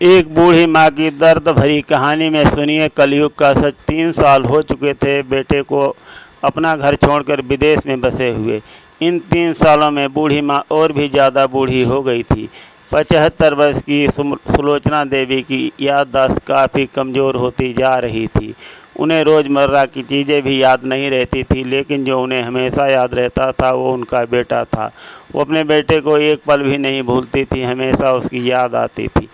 एक बूढ़ी माँ की दर्द भरी कहानी में सुनिए कलयुग का सच। 3 साल हो चुके थे बेटे को अपना घर छोड़कर विदेश में बसे हुए। इन 3 सालों में बूढ़ी माँ और भी ज़्यादा बूढ़ी हो गई थी। 75 वर्ष की सुलोचना देवी की याददाश्त काफ़ी कमज़ोर होती जा रही थी। उन्हें रोज़मर्रा की चीज़ें भी याद नहीं रहती थी, लेकिन जो उन्हें हमेशा याद रहता था वो उनका बेटा था। वो अपने बेटे को एक पल भी नहीं भूलती थी, हमेशा उसकी याद आती थी।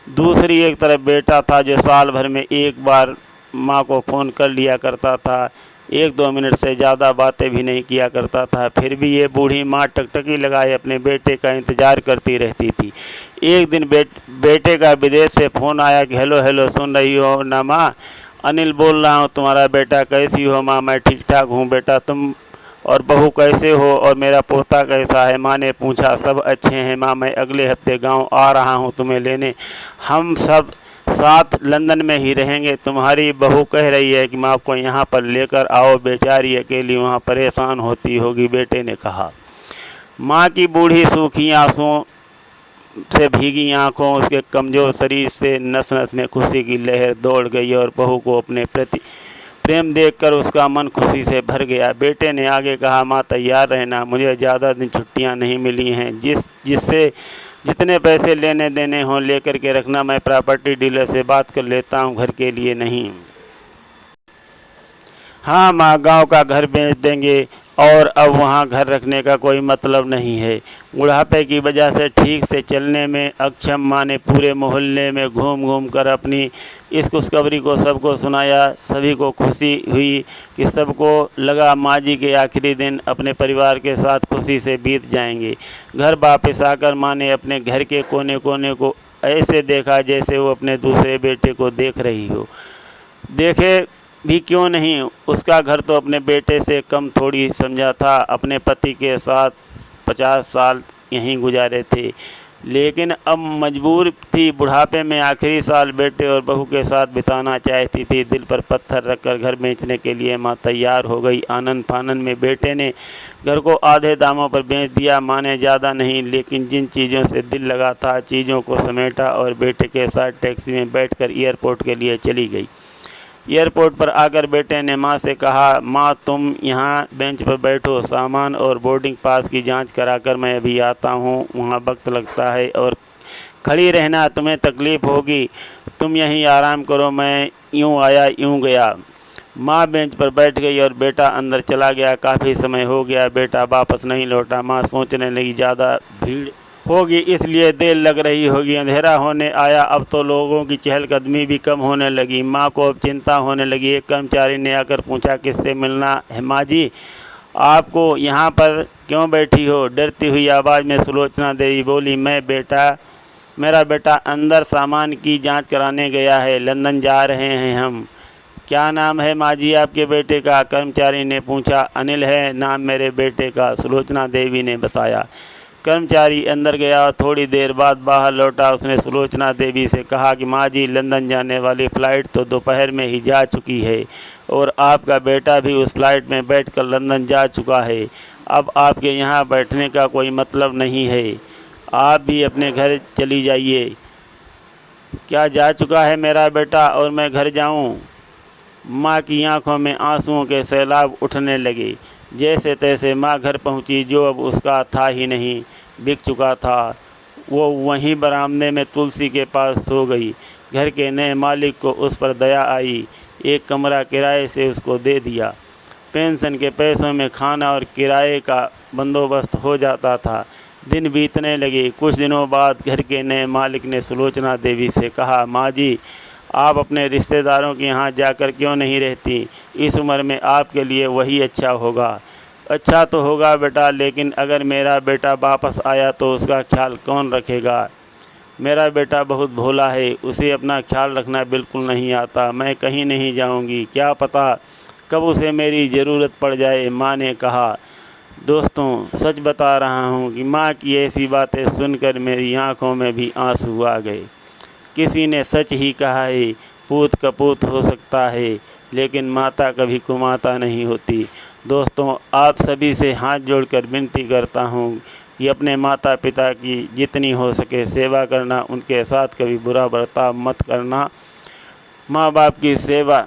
दूसरी एक तरफ बेटा था जो साल भर में एक बार माँ को फ़ोन कर लिया करता था। 1-2 मिनट से ज़्यादा बातें भी नहीं किया करता था, फिर भी ये बूढ़ी माँ टकटकी लगाए अपने बेटे का इंतज़ार करती रहती थी। एक दिन बेटे का विदेश से फ़ोन आया कि हेलो हेलो, सुन रही हो ना माँ? अनिल बोल रहा हूँ, तुम्हारा बेटा। कैसी हो माँ? मैं ठीक ठाक हूँ बेटा, तुम और बहू कैसे हो और मेरा पोता कैसा है? माँ ने पूछा। सब अच्छे हैं माँ, मैं अगले हफ्ते गांव आ रहा हूँ तुम्हें लेने। हम सब साथ लंदन में ही रहेंगे। तुम्हारी बहू कह रही है कि माँ को यहाँ पर लेकर आओ, बेचारी अकेली वहाँ परेशान होती होगी, बेटे ने कहा। माँ की बूढ़ी सूखी आंसुओं से भीगी आंखों, उसके कमज़ोर शरीर से नस नस में खुशी की लहर दौड़ गई और बहू को अपने प्रति प्रेम देखकर उसका मन खुशी से भर गया। बेटे ने आगे कहा, माँ तैयार रहना, मुझे ज़्यादा दिन छुट्टियाँ नहीं मिली हैं। जिससे जितने पैसे लेने देने हों लेकर के रखना, मैं प्रॉपर्टी डीलर से बात कर लेता हूँ, घर के लिए नहीं। हाँ माँ, गांव का घर बेच देंगे और अब वहाँ घर रखने का कोई मतलब नहीं है। बुढ़ापे की वजह से ठीक से चलने में अक्षम माँ ने पूरे मोहल्ले में घूम घूम कर अपनी इस खुशखबरी को सबको सुनाया। सभी को खुशी हुई कि सबको लगा माँ जी के आखिरी दिन अपने परिवार के साथ खुशी से बीत जाएंगे। घर वापस आकर माँ ने अपने घर के कोने कोने को ऐसे देखा जैसे वो अपने दूसरे बेटे को देख रही हो। देखे भी क्यों नहीं, उसका घर तो अपने बेटे से कम थोड़ी समझा था। अपने पति के साथ 50 साल यहीं गुजारे थे, लेकिन अब मजबूर थी बुढ़ापे में आखिरी साल बेटे और बहू के साथ बिताना चाहती थी। दिल पर पत्थर रखकर घर बेचने के लिए माँ तैयार हो गई। आनंद फानन में बेटे ने घर को आधे दामों पर बेच दिया। माँ ने ज़्यादा नहीं, लेकिन जिन चीज़ों से दिल लगा था चीज़ों को समेटा और बेटे के साथ टैक्सी में बैठकर एयरपोर्ट के लिए चली गई। एयरपोर्ट पर आकर बेटे ने माँ से कहा, माँ तुम यहाँ बेंच पर बैठो, सामान और बोर्डिंग पास की जांच कराकर मैं अभी आता हूँ। वहाँ वक्त लगता है और खड़ी रहना तुम्हें तकलीफ़ होगी, तुम यहीं आराम करो, मैं यूँ आया यूँ गया। माँ बेंच पर बैठ गई और बेटा अंदर चला गया। काफ़ी समय हो गया, बेटा वापस नहीं लौटा। माँ सोचने लगी ज़्यादा भीड़ होगी इसलिए देर लग रही होगी, अंधेरा होने आया, अब तो लोगों की चहलकदमी भी कम होने लगी। माँ को अब चिंता होने लगी। एक कर्मचारी ने आकर पूछा, किससे मिलना है माँ जी? आपको यहाँ पर क्यों बैठी हो? डरती हुई आवाज़ में सुलोचना देवी बोली, मेरा बेटा अंदर सामान की जांच कराने गया है, लंदन जा रहे हैं हम। क्या नाम है माँ जी आपके बेटे का? कर्मचारी ने पूछा। अनिल है नाम मेरे बेटे का, सुलोचना देवी ने बताया। कर्मचारी अंदर गया और थोड़ी देर बाद बाहर लौटा। उसने सुलोचना देवी से कहा कि माँ जी, लंदन जाने वाली फ़्लाइट तो दोपहर में ही जा चुकी है और आपका बेटा भी उस फ्लाइट में बैठकर लंदन जा चुका है। अब आपके यहाँ बैठने का कोई मतलब नहीं है, आप भी अपने घर चली जाइए। क्या जा चुका है मेरा बेटा और मैं घर जाऊँ? माँ की आंखों में आंसुओं के सैलाब उठने लगे। जैसे तैसे माँ घर पहुँची। जो अब उसका था ही नहीं, बिक चुका था। वो वहीं बरामदे में तुलसी के पास सो गई। घर के नए मालिक को उस पर दया आई, एक कमरा किराए से उसको दे दिया। पेंशन के पैसों में खाना और किराए का बंदोबस्त हो जाता था। दिन बीतने लगे। कुछ दिनों बाद घर के नए मालिक ने सुलोचना देवी से कहा, माँ जी, आप अपने रिश्तेदारों के यहाँ जाकर क्यों नहीं रहती? इस उम्र में आपके लिए वही अच्छा होगा। अच्छा तो होगा बेटा, लेकिन अगर मेरा बेटा वापस आया तो उसका ख्याल कौन रखेगा? मेरा बेटा बहुत भोला है, उसे अपना ख्याल रखना बिल्कुल नहीं आता। मैं कहीं नहीं जाऊंगी, क्या पता कब उसे मेरी ज़रूरत पड़ जाए, माँ ने कहा। दोस्तों, सच बता रहा हूँ कि माँ की ऐसी बातें सुनकर मेरी आंखों में भी आंसू आ गए। किसी ने सच ही कहा है, पूत कपूत हो सकता है, लेकिन माता कभी कुमाता नहीं होती। दोस्तों, आप सभी से हाथ जोड़कर विनती करता हूँ कि अपने माता पिता की जितनी हो सके सेवा करना, उनके साथ कभी बुरा बर्ताव मत करना। माँ बाप की सेवा